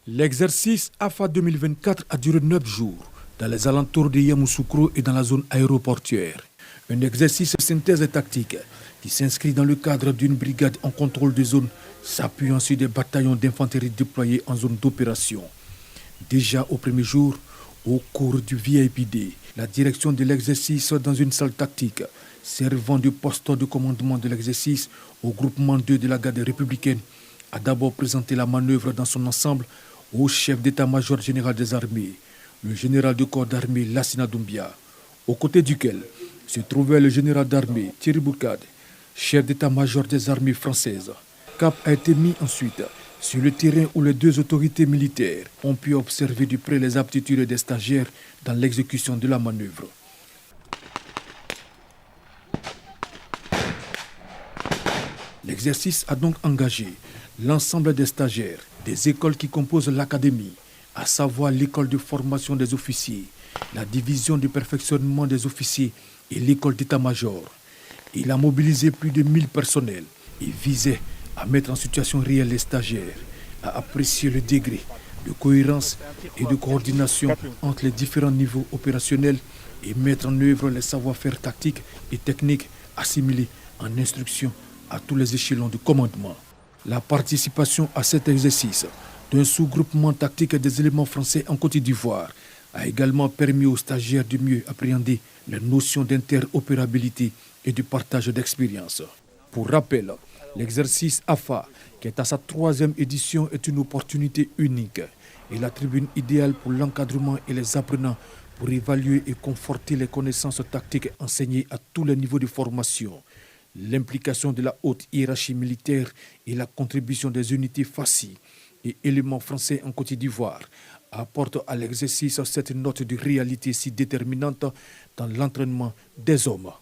L'exercice AFA 2024 a duré 9 jours dans les alentours de Yamoussoukro et dans la zone aéroportuaire. Un exercice de synthèse tactique qui s'inscrit dans le cadre d'une brigade en contrôle de zone s'appuyant sur des bataillons d'infanterie déployés en zone d'opération. Déjà au premier jour, au cours du VIPD, la direction de l'exercice dans une salle tactique servant de poste de commandement de l'exercice au groupement 2 de la garde républicaine a d'abord présenté la manœuvre dans son ensemble au chef d'état-major général des armées, le général de corps d'armée Lassina Doumbia, aux côtés duquel se trouvait le général d'armée Thierry Bourcade, chef d'état-major des armées françaises. Cap a été mis ensuite sur le terrain où les deux autorités militaires ont pu observer de près les aptitudes des stagiaires dans l'exécution de la manœuvre. L'exercice a donc engagé l'ensemble des stagiaires des écoles qui composent l'académie, à savoir l'école de formation des officiers, la division de perfectionnement des officiers et l'école d'état-major. Il a mobilisé plus de 1000 personnels et visait à mettre en situation réelle les stagiaires, à apprécier le degré de cohérence et de coordination entre les différents niveaux opérationnels et mettre en œuvre les savoir-faire tactiques et techniques assimilés en instruction à tous les échelons de commandement. La participation à cet exercice d'un sous-groupement tactique des éléments français en Côte d'Ivoire a également permis aux stagiaires de mieux appréhender les notions d'interopérabilité et de partage d'expérience. Pour rappel, l'exercice AFA, qui est à sa 3e édition, est une opportunité unique et la tribune idéale pour l'encadrement et les apprenants pour évaluer et conforter les connaissances tactiques enseignées à tous les niveaux de formation. L'implication de la haute hiérarchie militaire et la contribution des unités FACI et éléments français en Côte d'Ivoire apportent à l'exercice cette note de réalité si déterminante dans l'entraînement des hommes.